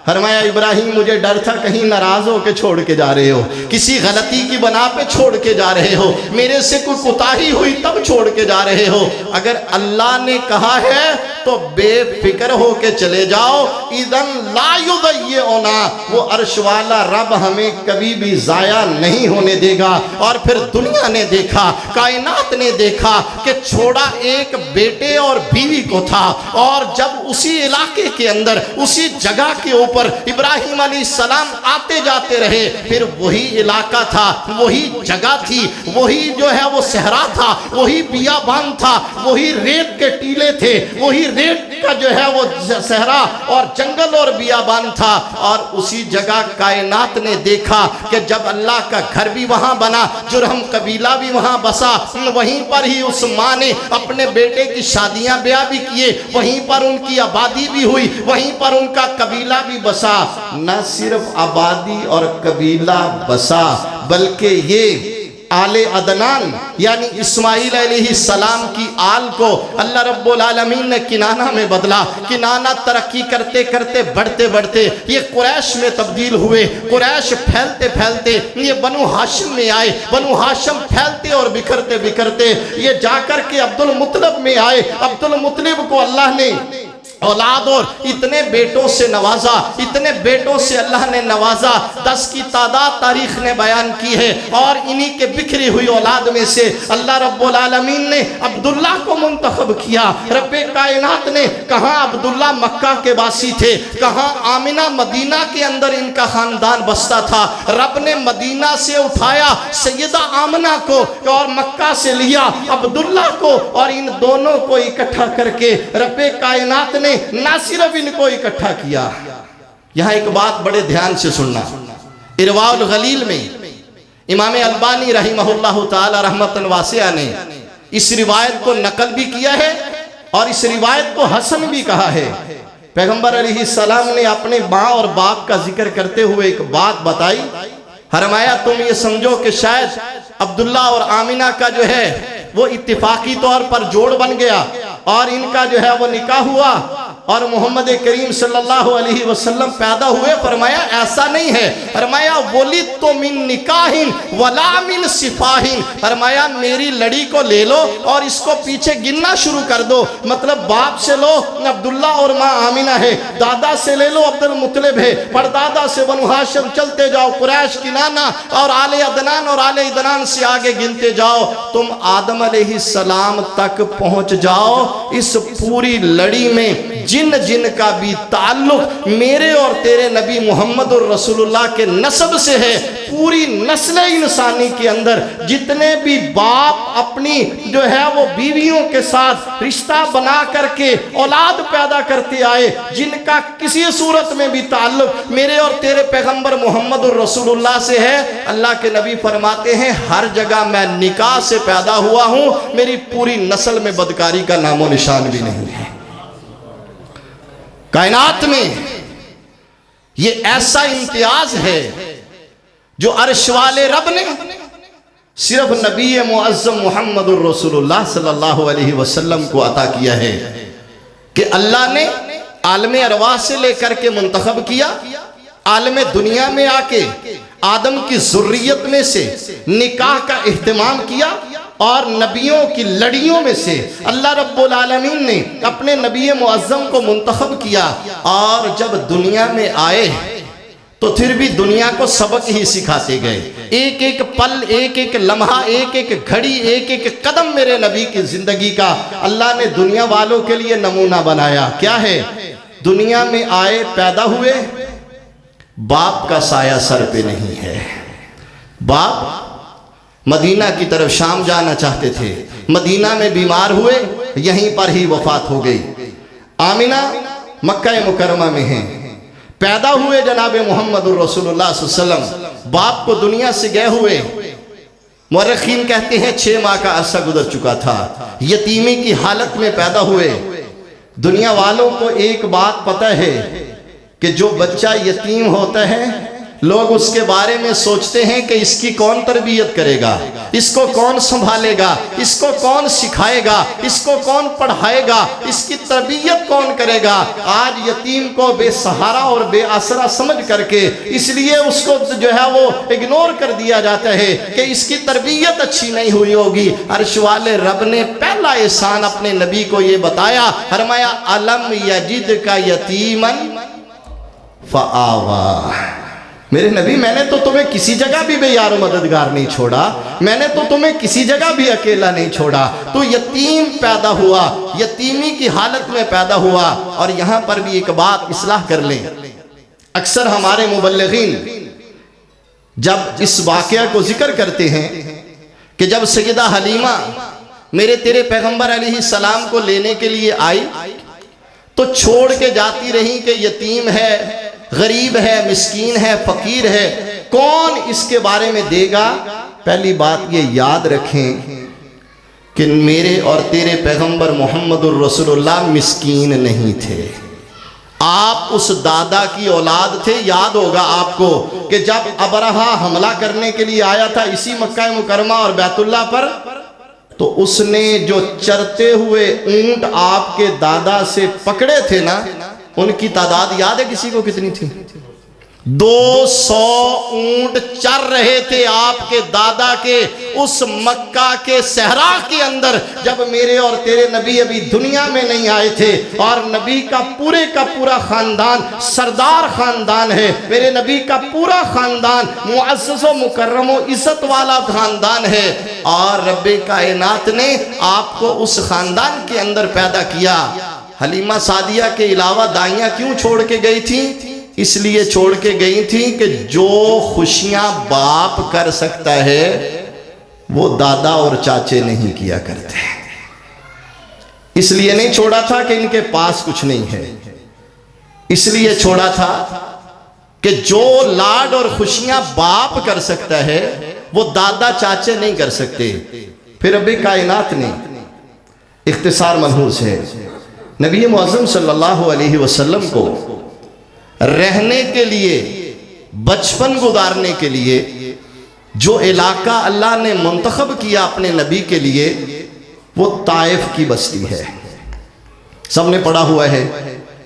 फरमाया इब्राहिम मुझे डर था कहीं नाराज हो के छोड़ के जा रहे हो, किसी गलती की बना पे छोड़ के जा रहे हो, मेरे से कोई कुताही हुई तब छोड़ के जा रहे हो। अगर अल्लाह ने कहा है तो बेफिक्र हो के चले जाओ। इदन ला युदय्यिउना, वो अर्श वाला रब हमें कभी भी जाया नहीं होने देगा। और फिर दुनिया ने देखा, कायनात ने देखा कि छोड़ा एक बेटे और बीवी को था, और जब उसी इलाके के अंदर उसी जगह के ऊपर इब्राहिम अलैहिस्सलाम आते जाते रहे, फिर वही इलाका था, वही जगह थी, वही जो है वो सहरा था, वही बियाबान था, वही रेत के टीले थे, वही रेत का जो है वो सहरा और जंगल और बियाबान था। और उसी जगह कायनात ने देखा कि जब अल्लाह का घर भी वहां बना, जुरहम कबीला भी वहां बसा, वहीं पर ही उस माँ ने अपने बेटे की शादियां ब्याह भी किए, वहीं पर उनकी आबादी भी हुई, वहीं पर उनका कबीला भी बसा। न सिर्फ आबादी और कबीला बसा, बल्कि ये आले अदनान यानी इस्माइल अलैहिस्सलाम की आल को अल्लाह रब्बुल आलमीन ने किनाना में बदला। किनाना तरक्की करते करते बढ़ते बढ़ते ये कुरैश में तब्दील हुए, कुरैश फैलते फैलते ये बनु हाशिम में आए, बनु हाशिम फैलते और बिखरते बिखरते ये जाकर के अब्दुल मुत्तलिब में आए। अब्दुल मुत्तलिब को अल्लाह ने औलाद और इतने बेटों से नवाजा, इतने बेटों से अल्लाह ने नवाजा, 10 की तादाद तारीख ने बयान की है। और इन्हीं के बिखरी हुई औलाद में से अल्लाह रब्बुल आलमीन ने अब्दुल्ला को मुंतखब किया। रब्बे कायनात ने कहाँ अब्दुल्ला मक्का के वासी थे, कहाँ आमिना मदीना के अंदर इनका खानदान बसता था। रब ने मदीना से उठाया सैयदा आमना को और मक्का से लिया अब्दुल्ला को, और इन दोनों को इकट्ठा करके रब्बे कायनात ने ना सिर्फ इनको इकट्ठा किया। यहां एक बात बड़े ध्यान से सुनना, इरवाउल गलील में इमाम अलबानी रहिमहुल्लाह ताला रहमतन वासिया ने इस रिवायत को नकल भी किया है और इस रिवायत को हसन भी कहा है। पैगंबर अलैहिस्सलाम ने अपने माँ और बाप का जिक्र करते हुए एक बात बताई। फरमाया तुम ये समझो कि शायद अब्दुल्ला और आमिना का जो है वो इत्तिफाकी तौर पर जोड़ बन गया और इनका जो है वो निकाह हुआ और मोहम्मद करीम सल्लल्लाहु अलैहि वसल्लम पैदा हुए। फरमाया ऐसा नहीं है। फरमाया वलिद तो मिन निकाहिन वला मिन सिफाहिन। फरमाया मेरी लड़ी को ले लो और इसको पीछे गिनना शुरू कर दो। मतलब बाप से लो अब्दुल्ला और माँ आमिना है, दादा से ले लो अब्दुल मुत्तलिब है, परदादा से बनु हाशिम, चलते जाओ कुरैश, किनाना और आले अदनान और आले अदनान से आगे गिनते जाओ, तुम आदम अलैहिस्सलाम तक पहुंच जाओ। इस पूरी लड़ी में जिन जिन का भी ताल्लुक मेरे और तेरे नबी मोहम्मद रसूलुल्लाह के नस्ब से है, पूरी नस्ल इंसानी के अंदर जितने भी बाप अपनी जो है वो बीवियों के साथ रिश्ता बना करके औलाद पैदा करते आए, जिनका किसी सूरत में भी ताल्लुक मेरे और तेरे पैगंबर मोहम्मद रसूलुल्लाह से है, अल्लाह के नबी फरमाते हैं हर जगह मैं निकाह से पैदा हुआ हूं, मेरी पूरी नस्ल में बदकारी का नामो निशान भी नहीं है। कायनात में ये ऐसा इम्तियाज है जो अर्श वाले रब ने सिर्फ नबी मुअज्जम मोहम्मद रसूलुल्लाह सल्लल्लाहु अलैहि वसल्लम को अता किया है कि अल्लाह ने आलमे अरवाह से लेकर के मुंतखब किया, आलम दुनिया में आके आदम की ज़ुर्रियत में से निकाह का इह्तिमाम किया और नबियों की लड़ियों में से अल्लाह रब्बुल आलमीन ने अपने नबी मुअज़्ज़म को मुंतखब किया। और जब दुनिया में आए तो फिर भी दुनिया को सबक ही सिखाते गए। एक एक पल, एक एक लम्हा, एक एक घड़ी, एक एक कदम मेरे नबी की ज़िंदगी का अल्लाह ने दुनिया वालों के लिए नमूना बनाया। क्या है? दुनिया में आए, पैदा हुए, बाप का साया सर पे नहीं है। बाप मदीना की तरफ शाम जाना चाहते थे, मदीना में बीमार हुए, यहीं पर ही वफात हो गई। आमिना मक्का मुकरमा में है, पैदा हुए जनाब मोहम्मदुर रसूलुल्लाह सल्लल्लाहु अलैहि वसल्लम, बाप को दुनिया से गए हुए मुअर्रिखीन कहते हैं 6 माह का अरसा गुजर चुका था। यतीमी की हालत में पैदा हुए। दुनिया वालों को एक बात पता है कि जो बच्चा यतीम होता है लोग उसके बारे में सोचते हैं कि इसकी कौन तरबियत करेगा, इसको कौन संभालेगा, इसको कौन सिखाएगा, इसको कौन पढ़ाएगा, इसकी तरबियत कौन करेगा। आज यतीम को बेसहारा और बेआसरा समझ करके इसलिए उसको जो है वो इग्नोर कर दिया जाता है कि इसकी तरबियत अच्छी नहीं हुई होगी। अर्श वाले रब ने पहला एहसान अपने नबी को ये बताया, फरमाया अलम यजिद का यतीमन फआवा। मेरे नबी, मैंने तो तुम्हें किसी जगह भी बेयार मददगार नहीं छोड़ा, मैंने तो तुम्हें किसी जगह भी अकेला नहीं छोड़ा। तो यतीम पैदा हुआ, यतीमी की हालत में पैदा हुआ। और यहाँ पर भी एक बात इस्लाह कर लें, अक्सर हमारे मुबल्लिगीन जब इस वाक़या को जिक्र करते हैं कि जब सैयदा हलीमा मेरे तेरे पैगंबर अलैहिस्सलाम को लेने के लिए आई तो छोड़ के जाती रही कि यतीम है, गरीब है, मिस्कीन है, फकीर है, कौन इसके बारे में देगा। पहली बात ये याद रखें कि मेरे और तेरे पैगंबर मोहम्मदुर रसूलुल्लाह मिस्कीन नहीं थे, आप उस दादा की औलाद थे। याद होगा आपको कि जब अबरहा हमला करने के लिए आया था इसी मक्का मुकरमा और बैतुल्लाह पर, तो उसने जो चरते हुए ऊंट आपके दादा से पकड़े थे ना, उनकी तादाद याद है किसी को कितनी थी? 200 ऊंट चर रहे थे आपके दादा के उस मक्का के सहरा के अंदर, जब मेरे और तेरे नबी अभी दुनिया में नहीं आए थे। और नबी का पूरा खानदान सरदार खानदान है, मेरे नबी का पूरा खानदान मुअज़्ज़ज़ व मुकर्रम व इज़्ज़त वाला खानदान है। और रब्बे कायनात ने आपको उस खानदान के अंदर पैदा किया। हलीमा सादिया के अलावा दाइयाँ क्यों छोड़ के गई थी? इसलिए छोड़ के गई थी कि जो खुशियां बाप कर सकता है वो दादा और चाचे नहीं किया करते। इसलिए नहीं छोड़ा था कि इनके पास कुछ नहीं है, इसलिए छोड़ा था कि जो लाड और खुशियां बाप कर सकता है वो दादा चाचे नहीं कर सकते। फिर अभी कायनात ने, इख्तिसार मनहूस है, नबी मुअज़्ज़म सल्लल्लाहु अलैहि वसल्लम को रहने के लिए, बचपन गुजारने के लिए जो इलाका अल्लाह ने मुंतखब किया अपने नबी के लिए, वो ताइफ की बस्ती है। सबने पढ़ा हुआ है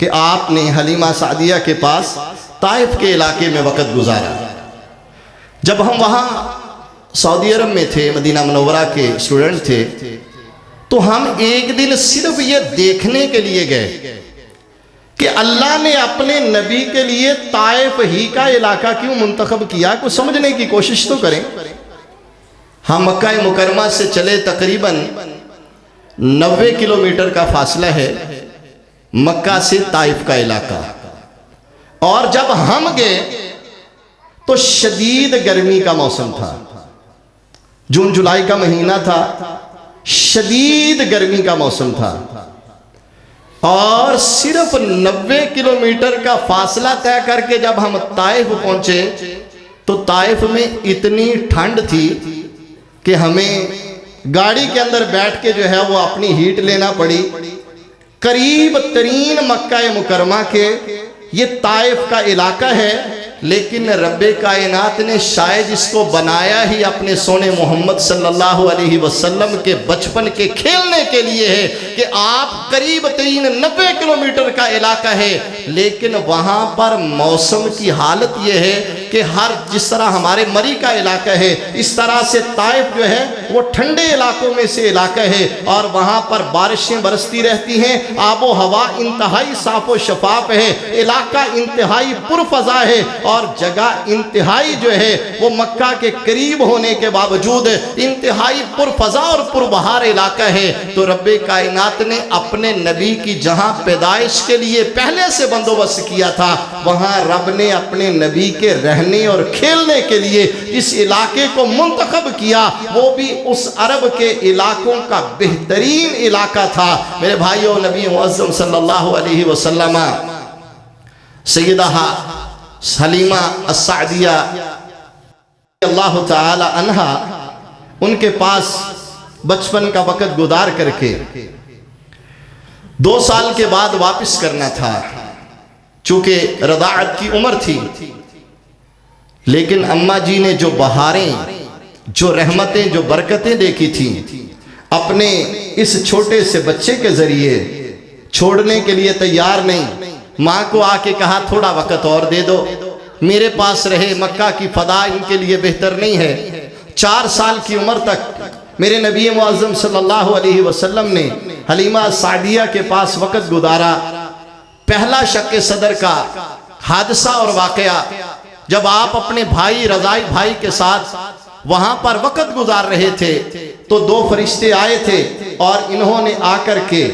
कि आपने हलीमा सादिया के पास ताइफ के इलाके में वक़्त गुजारा। जब हम वहाँ सऊदी अरब में थे, मदीना मुनव्वरा के स्टूडेंट थे, तो हम एक दिन सिर्फ ये देखने के लिए गए कि अल्लाह ने अपने नबी के लिए ताइफ ही का इलाका क्यों मुंतखब किया, कुछ समझने की कोशिश तो करें। हम मक्का मुकरमा से चले, तकरीबन 90 किलोमीटर का फासला है मक्का से ताइफ का इलाका। और जब हम गए तो शदीद गर्मी का मौसम था, जून जुलाई का महीना था, शदीद गर्मी का मौसम था। और सिर्फ 90 किलोमीटर का फासला तय करके जब हम ताइफ पहुंचे तो ताइफ में इतनी ठंड थी कि हमें गाड़ी के अंदर बैठ के जो है वो अपनी हीट लेना पड़ी। करीब तरीन मक्का मुकरमा के ये ताइफ का इलाका है लेकिन रब्बे कायनात ने शायद इसको बनाया ही अपने सोने मोहम्मद सल्लल्लाहु अलैहि वसल्लम के बचपन के खेलने के लिए है कि आप करीब 90 किलोमीटर का इलाका है, लेकिन वहाँ पर मौसम की हालत यह है कि हर जिस तरह हमारे मरी का इलाका है, इस तरह से ताइफ जो है वो ठंडे इलाकों में से इलाका है और वहाँ पर बारिशें बरसती रहती हैं, आबो हवा इंतहाई साफ व शफाफ है, इलाका इंतहाई पुरफजा है और जगह इंतहाई जो है वो मक्का के करीब होने के बावजूद इंतहाई पुरफजा और पुरबहार इलाका है। तो रब्बे कायनात ने अपने नबी की जहाँ पैदाइश के लिए पहले से बंदोबस्त किया था, वहाँ रब ने अपने नबी के रहने और खेलने के लिए इस इलाके को मुंतखब किया, वो भी उस अरब के इलाकों का बेहतरीन इलाका था। मेरे भाइयों, नबी मुअज़्ज़म सल्लल्लाहु अलैहि वसल्लम सैयदा हलीमा अस्सादिया अल्लाह ताला अन्हा उनके पास बचपन का वक़्त गुजार करके 2 साल के बाद वापस करना था, चूंकि रदाअत की उम्र थी। लेकिन अम्मा जी ने जो बहारें, जो रहमतें, जो बरकतें देखी थी अपने इस छोटे से बच्चे के जरिए, छोड़ने के लिए तैयार नहीं। माँ को आके कहा थोड़ा वक़्त और दे दो, मेरे पास रहे, मक्का की फदा इनके लिए बेहतर नहीं है। 4 साल की उम्र तक मेरे नबी मुअज़्ज़म सल्लल्लाहु अलैहि वसल्लम ने हलीमा सादिया के पास वक़्त गुजारा। पहला शक्के सदर का हादसा और वाक़या, जब आप अपने भाई रज़ाई भाई के साथ वहां पर वक़्त गुजार रहे थे तो 2 फरिश्ते आए थे और इन्होंने आकर के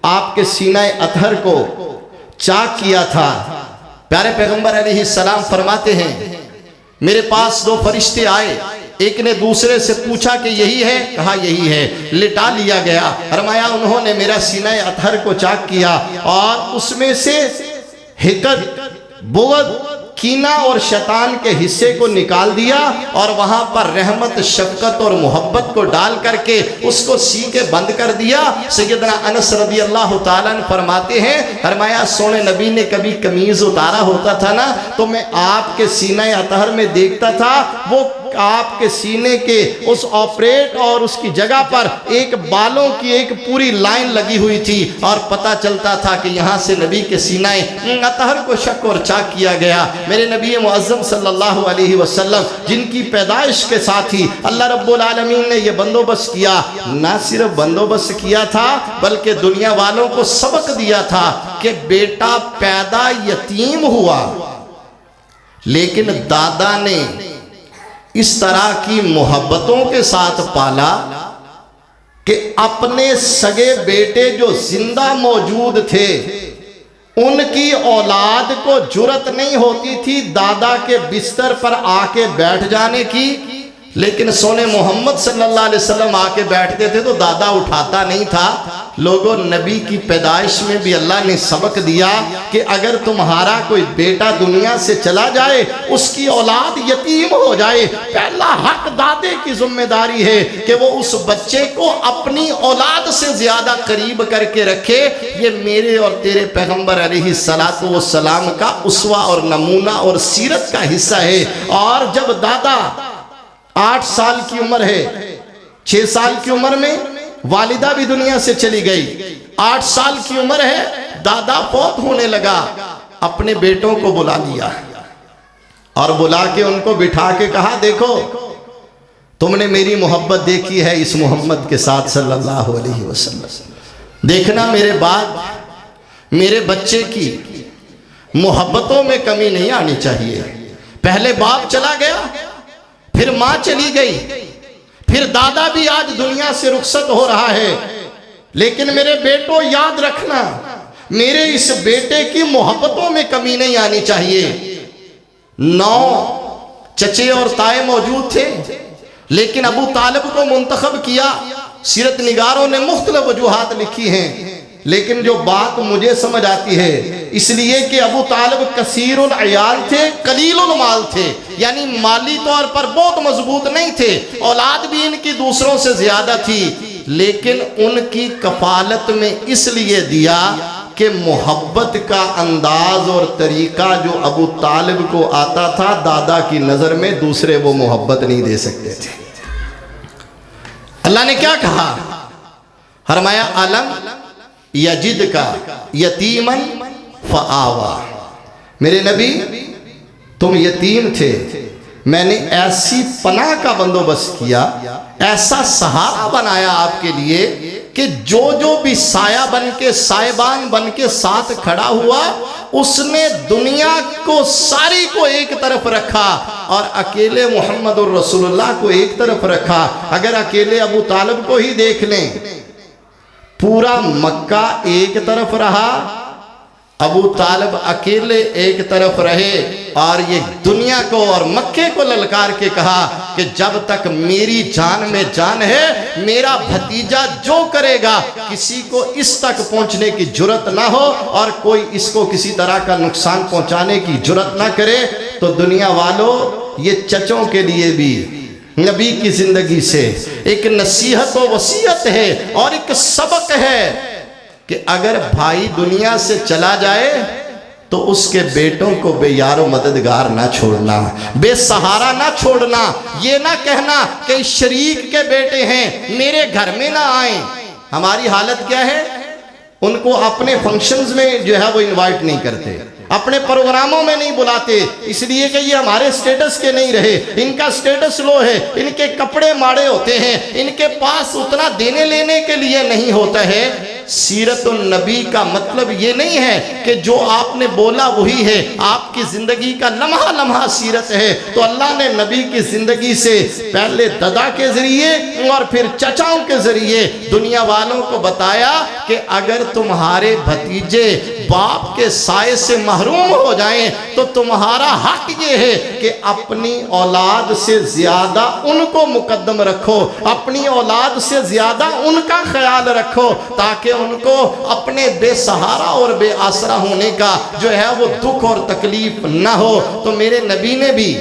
आपके सीना अतहर को चाक किया था। प्यारे पैगंबर अलैहिस्सलाम फरमाते हैं, मेरे पास 2 फरिश्ते आए, एक ने दूसरे से पूछा कि यही है, कहा यही है, लिटा लिया गया। फरमाया उन्होंने मेरा सीना अतहर को चाक किया और उसमें से हिकत, बुग़्ज़, कीना और शैतान के हिस्से को निकाल दिया और वहां पर रहमत, शफकत और मोहब्बत को डाल करके उसको सी के बंद कर दिया। सैयदना अनस रज़ी अल्लाह ताला अन्हु फरमाते हैं, फरमाया सोने नबी ने कभी कमीज उतारा होता था ना, तो मैं आपके सीने अतहर में देखता था, वो आपके सीने के उस ऑपरेट और उसकी जगह पर एक बालों की एक पूरी लाइन लगी हुई थी और पता चलता था कि यहाँ से नबी के सीने अतहर को शक और चाक किया गया। मेरे नबी मुअज़्ज़म सल्लल्लाहु अलैहि वसल्लम जिनकी पैदाइश के साथ ही अल्लाह रब्बुल आलमीन ने यह बंदोबस्त किया, ना सिर्फ बंदोबस्त किया था बल्कि दुनिया वालों को सबक दिया था कि बेटा पैदा यतीम हुआ, लेकिन दादा ने इस तरह की मोहब्बतों के साथ पाला कि अपने सगे बेटे जो जिंदा मौजूद थे उनकी औलाद को जुर्रत नहीं होती थी दादा के बिस्तर पर आके बैठ जाने की, लेकिन सोने मोहम्मद सल्लल्लाहु अलैहि वसल्लम आके बैठते थे तो दादा उठाता नहीं था। लोगों, नबी की पैदाइश में भी अल्लाह ने सबक दिया कि अगर तुम्हारा कोई बेटा दुनिया से चला जाए, उसकी औलाद यतीम हो जाए, पहला हक दादे की जिम्मेदारी है कि वो उस बच्चे को अपनी औलाद से ज्यादा करीब करके रखे। ये मेरे और तेरे पैगंबर अलैहिस्सलातु वस्सलाम का उसवा और नमूना और सीरत का हिस्सा है। और जब दादा 8 साल की उम्र है, 6 साल की उम्र में वालिदा भी दुनिया से चली गई, 8 साल की उम्र है, दादा फौत होने लगा, अपने बेटों को बुला लिया और बुला के उनको बिठा के कहा, देखो तुमने मेरी मोहब्बत देखी है इस मोहम्मद के साथ सल्लल्लाहु अलैहि वसल्लम, देखना मेरे बाद मेरे बच्चे की मोहब्बतों में कमी नहीं आनी चाहिए। पहले बाप चला गया, फिर माँ चली गई, फिर दादा भी आज दुनिया से रुखसत हो रहा है, लेकिन मेरे बेटों याद रखना, मेरे इस बेटे की मोहब्बतों में कमी नहीं आनी चाहिए। 9 चचे और ताए मौजूद थे, लेकिन अबू तालिब को मुंतखब किया। सीरत निगारों ने मुख्तलिफ वजूहात लिखी हैं, लेकिन जो बात मुझे समझ आती है, इसलिए कि अबू तालिब कसीरुल अयाल थे, कलीलुल माल थे, यानी माली तौर पर बहुत मजबूत नहीं थे, औलाद भी इनकी दूसरों से ज्यादा थी, लेकिन उनकी कफालत में इसलिए दिया कि मोहब्बत का अंदाज और तरीका जो अबू तालिब को आता था, दादा की नज़र में दूसरे वो मोहब्बत नहीं दे सकते थे। अल्लाह ने क्या कहा, फरमाया अलम यजिद का यतीमन फ़आवा। मेरे नबी तुम यतीम थे, मैंने ऐसी पनाह का बंदोबस्त किया, ऐसा सहारा बनाया आपके लिए कि जो जो भी साया बन के सायबान बन के साथ खड़ा हुआ, उसने दुनिया को सारी को एक तरफ रखा और अकेले मुहम्मदुर रसूलुल्लाह को एक तरफ रखा। अगर अकेले अबू तालिब को ही देख लें, पूरा मक्का एक तरफ रहा, अबू तालिब अकेले एक तरफ रहे और ये दुनिया को और मक्के को ललकार के कहा कि जब तक मेरी जान में जान है, मेरा भतीजा जो करेगा किसी को इस तक पहुंचने की जुर्रत ना हो और कोई इसको किसी तरह का नुकसान पहुंचाने की जुर्रत ना करे। तो दुनिया वालों, ये चचों के लिए भी नबी की जिंदगी से एक नसीहत व वसीयत है और एक सबक है कि अगर भाई दुनिया से चला जाए तो उसके बेटों को बेयारो मददगार ना छोड़ना, बेसहारा ना छोड़ना। ये ना कहना कि शरीक के बेटे हैं मेरे घर में ना आए। हमारी हालत क्या है, उनको अपने फंक्शंस में जो है वो इनवाइट नहीं करते, अपने प्रोग्रामों में नहीं बुलाते, इसलिए कि ये हमारे स्टेटस के नहीं रहे, इनका स्टेटस लो है, इनके कपड़े माड़े होते हैं, इनके पास उतना देने लेने के लिए नहीं होता है। सीरतुन नबी का मतलब ये नहीं है कि जो आपने बोला वही है, आपकी जिंदगी का लम्हा लम्हा सीरत है। तो अल्लाह ने नबी की जिंदगी से पहले दादा के जरिए और फिर चचाओं के जरिए दुनिया वालों को बताया कि अगर तुम्हारे भतीजे बाप के साए से महरूम हो जाएं तो तुम्हारा हक ये है कि अपनी औलाद से ज्यादा उनको मुकद्दम रखो, अपनी औलाद से ज्यादा उनका ख्याल रखो, ताकि उनको अपने बेसहारा और बेआसरा होने का जो है वो दुख और तकलीफ ना हो। तो मेरे नबी ने भी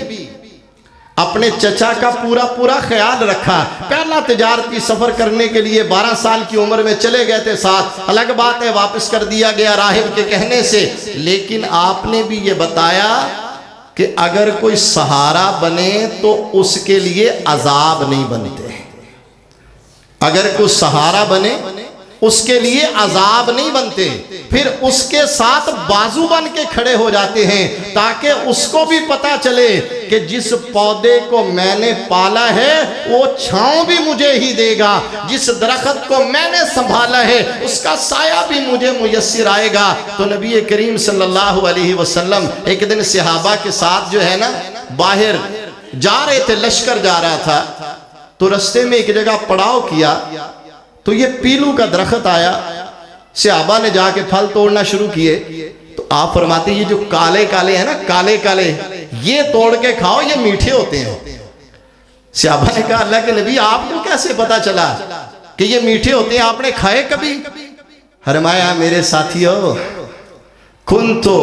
अपने चचा का पूरा पूरा ख्याल रखा। पहला तिजारती सफर करने के लिए 12 साल की उम्र में चले गए थे साथ, अलग बात है वापस कर दिया गया राहिब के कहने से, लेकिन आपने भी ये बताया कि अगर कोई सहारा बने तो उसके लिए अजाब नहीं बनते। अगर कोई सहारा बने उसके लिए अजाब नहीं बनते, फिर उसके साथ बाजू बन के खड़े हो जाते हैं ताकि उसको भी पता चले कि जिस पौधे को मैंने पाला है वो छांव भी मुझे ही देगा, जिस दरख्त को मैंने संभाला है उसका साया भी मुझे मुयस्सर आएगा। तो नबी करीम सल्लल्लाहु अलैहि वसल्लम एक दिन सहाबा के साथ जो है ना बाहर जा रहे थे, लश्कर जा रहा था, तो रास्ते में एक जगह पड़ाव किया तो ये पीलू का दरख्त आया, सहाबा ने जाके फल तोड़ना शुरू किए। तो आप फरमाते ये जो काले काले हैं ना, काले काले, ये तोड़ के खाओ, ये मीठे होते हैं। सहाबा ने कहा अल्लाह के नबी आपको कैसे पता चला कि ये मीठे होते हैं, आपने खाए कभी? फरमाया मेरे साथियों, कुन्तु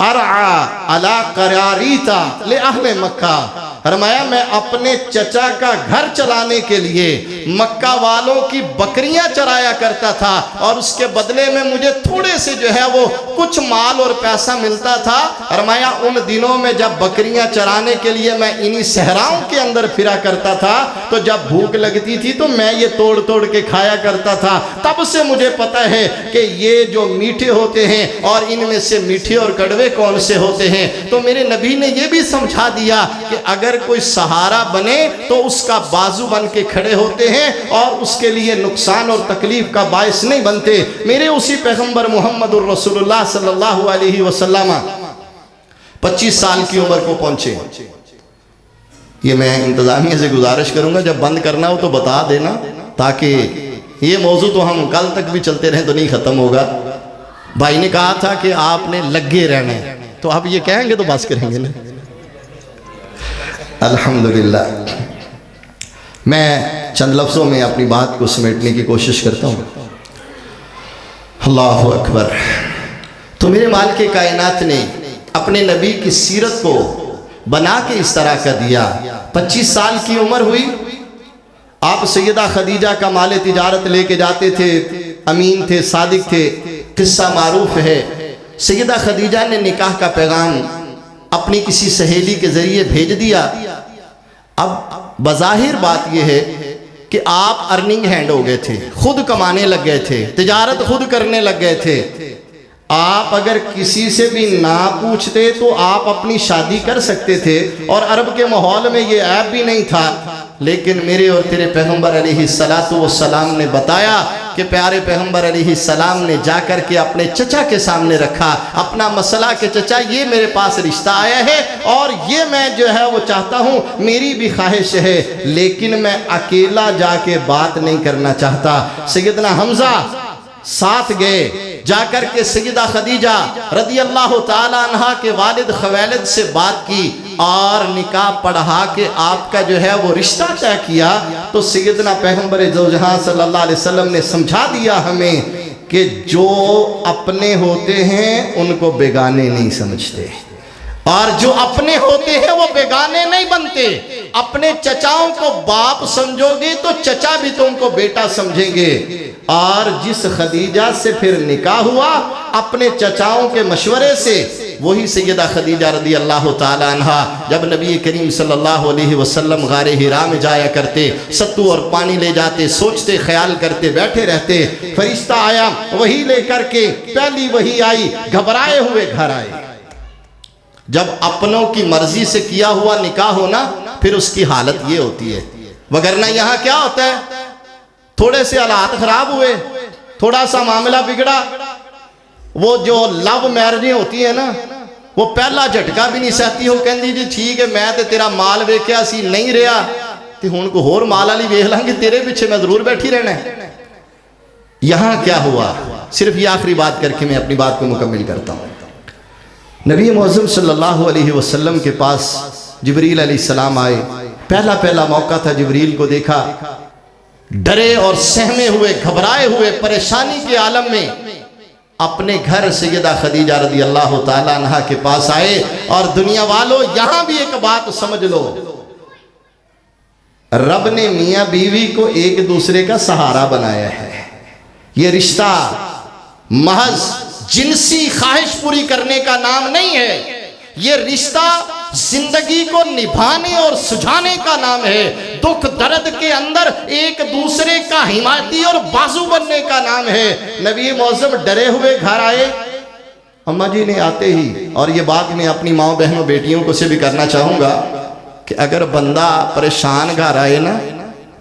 अरआ अला करारीता ले अहले मक्का। फरमाया मैं अपने चचा का घर चलाने के लिए मक्का वालों की बकरियां चराया करता था और उसके बदले में मुझे थोड़े से जो है वो कुछ माल और पैसा मिलता था। फरमाया उन दिनों में जब बकरियां चराने के लिए मैं इन्हीं सहराओं के अंदर फिरा करता था, तो जब भूख लगती थी तो मैं ये तोड़ तोड़ के खाया करता था। तब से मुझे पता है कि ये जो मीठे होते हैं और इनमें से मीठे और कड़वे कौन से होते हैं। तो मेरे नबी ने ये भी समझा दिया कि अगर कोई सहारा बने तो उसका बाजू बन के खड़े होते हैं और उसके लिए नुकसान और तकलीफ का बायस नहीं बनते। मेरे उसी पैगंबर मुहम्मदुर रसूलुल्लाह सल्लल्लाहु अलैहि वसल्लम 25 साल की उम्र को पहुंचे। ये मैं इंतजामिया से गुजारिश करूंगा जब बंद करना हो तो बता देना, ताकि ये मौजू तो हम कल तक भी चलते रहें तो नहीं खत्म होगा। भाई ने कहा था कि आपने लगे रहना है, तो आप ये कहेंगे तो बस करेंगे ना। अल्हम्दुलिल्लाह, मैं चंद लफ्ज़ों में अपनी बात को समेटने की कोशिश करता हूँ। अल्लाहु अकबर। तो मेरे मालिक के कायनात ने अपने नबी की सीरत को बना के इस तरह का दिया। 25 साल की उम्र हुई, आप सैयदा खदीजा का माल तिजारत लेके जाते थे, अमीन थे, सादिक थे। किस्सा मारूफ है। सैयदा खदीजा ने निकाह का पैगाम अपनी किसी सहेली के ज़रिए भेज दिया। अब बज़ाहिर बात यह है कि आप अर्निंग हैंड हो गए थे, खुद कमाने लग गए थे, तिजारत खुद करने लग गए थे। आप अगर किसी से भी ना पूछते तो आप अपनी शादी कर सकते थे और अरब के माहौल में ये ऐप भी नहीं था। लेकिन मेरे और तेरे पैगंबर अलैहिस्सलातु वस्सलाम ने बताया कि प्यारे पैगंबर अलैहिस्सलाम ने जाकर के अपने चचा के सामने रखा अपना मसला कि चचा ये मेरे पास रिश्ता आया है और ये मैं जो है वो चाहता हूँ, मेरी भी ख्वाहिश है, लेकिन मैं अकेला जाके बात नहीं करना चाहता। सैयदना हमजा साथ गए, जाकर के सैयदा खदीजा रदी अल्लाह ताला अन्हा के वालिद खवैलिद से बात की और निकाह पढ़ा के आपका जो है वो रिश्ता तय किया। तो सैयदना पैगंबर दो-जहां सल्लल्लाहु अलैहि वसल्लम ने समझा दिया हमें कि जो अपने होते हैं उनको बेगाने नहीं समझते और जो अपने होते हैं वो बेगाने नहीं बनते। अपने चचाओं को बाप समझोगे तो चचा भी तुमको बेटा समझेंगे। और जिस खदीजा से फिर निकाह हुआ अपने चचाओं के मशवरे से, वही सैयदा खदीजा रदी अल्लाह ताला अन्हा जब नबी करीम सल्लल्लाहु अलैहि वसल्लम गारे हिरा में जाया करते, सत्तू और पानी ले जाते, सोचते ख्याल करते बैठे रहते, फरिश्ता आया वही लेकर के, पहली वही आई, घबराए हुए घर आए। जब अपनों की मर्जी से किया हुआ निकाह हो ना, फिर उसकी हालत ये होती है। वगरना यहाँ क्या होता है, थोड़े से हालात खराब हुए, थोड़ा सा मामला बिगड़ा, वो जो लव मैरिजें होती है ना, वो पहला झटका भी नहीं सहती। हो कहती जी ठीक है मैं तो तेरा माल वेख्या सी नहीं रहा तो हुण को होर माल वाली वेख लांगे, तेरे पीछे मैं जरूर बैठी रहना है। यहाँ क्या हुआ, सिर्फ ये आखिरी बात करके मैं अपनी बात को मुकम्मिल करता हूँ। नबी मुअज़्ज़म सल्लल्लाहु अलैहि वसल्लम के पास जिब्रील अलैहिस्सलाम आए। पहला मौका था, जिब्रील को देखा, डरे और सहमे हुए, घबराए हुए, परेशानी के आलम में अपने घर सैयदा खदीजा रदी अल्लाह ताला अन्हा के पास आए। और दुनिया वालों यहां भी एक बात समझ लो, रब ने मियां बीवी को एक दूसरे का सहारा बनाया है। यह रिश्ता महज जिनसी ख्वाहिश पूरी करने का नाम नहीं है, ये रिश्ता जिंदगी को निभाने और सुझाने का नाम है। दुख दर्द के अंदर एक दूसरे का हिमायती और बाजू बनने का नाम है। नबी मौज़म डरे हुए घर आए। अम्मा जी ने आते ही, और ये बात मैं अपनी माओ बहनों बेटियों को से भी करना चाहूँगा कि अगर बंदा परेशान घर आए ना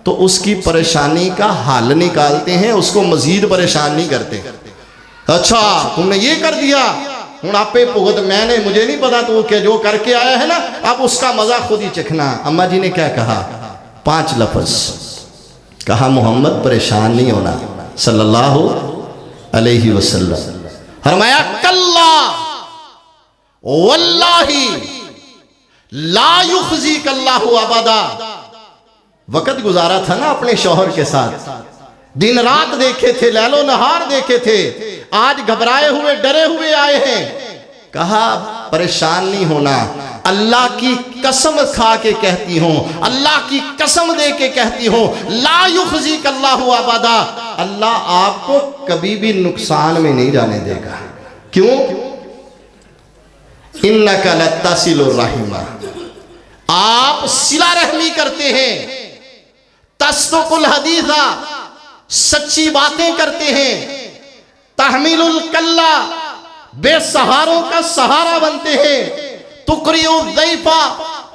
तो उसकी परेशानी का हल निकालते हैं, उसको मजीद परेशान नहीं करते। अच्छा तुमने ये कर दिया, हूँ आपे भुगत, मैंने, मुझे नहीं पता तो क्या जो करके आया है ना, अब उसका मजा खुद ही चखना। अम्मा जी ने क्या कहा, 5 लफ्ज कहा, मोहम्मद परेशान नहीं होना सल्लल्लाहु अलैहि वसल्लम। फरमाया कल्ला वल्लाही ला युखज़ीक अल्लाहु अबदा। वक्त गुजारा था ना अपने शौहर के साथ, दिन रात देखे थे, लैलो नहार देखे थे, आज घबराए हुए डरे हुए आए हैं। कहा परेशान नहीं होना, अल्लाह की कसम खा के कहती हूं, अल्लाह की कसम दे के कहती हूं, ला युखज़ीक अल्लाहु अबदा, अल्लाह आपको कभी भी नुकसान में नहीं जाने देगा। क्यों? इन्नका लतसिलुर रहिमा, आप सिला रहमी करते हैं, तस्दुकुल हदीसा, सच्ची बातें करते हैं, तहमीलुल कल्ला, बेसहारों का सहारा बनते हैं, तुकरियुल ज़ैफा,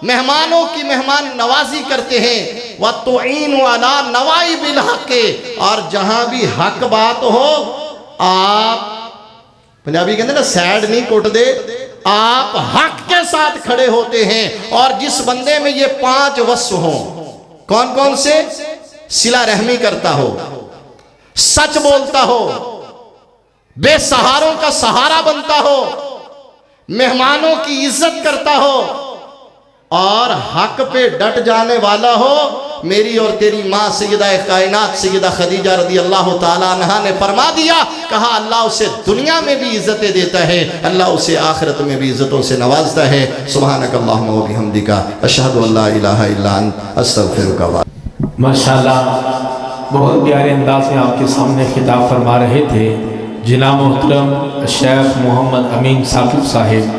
मेहमानों की मेहमान नवाजी करते हैं, व तुईनु अला नवाइबिल हक़, और जहां भी हक बात हो आप, पंजाबी कहते ना सैड नहीं कुट दे, आप हक के साथ खड़े होते हैं। और जिस बंदे में ये 5 वस्फ हो, कौन कौन से? सिला रहमी करता हो, सच बोलता हो, बेसहारों का सहारा बनता हो, मेहमानों की इज्जत करता हो और हक पे डट जाने वाला हो। मेरी और तेरी माँ सैयदा कायनात सैयदा खदीजा रदी अल्लाह ताला अन्हा ने फरमा दिया, कहा अल्लाह उसे दुनिया में भी इज्जतें देता है, अल्लाह उसे आखिरत में भी इज्जतों से नवाजता है। सुब्हानक अल्लाहुम्मा व बिहम्दिका अशहदु अल्ला इलाहा इल्ला अंत अस्तगफिरुका। माशाल्लाह, बहुत प्यारे अंदाज में आपके सामने खिताब फरमा रहे थे। जिना मोहतरम शेख मोहम्मद अमीन साकिब साहिब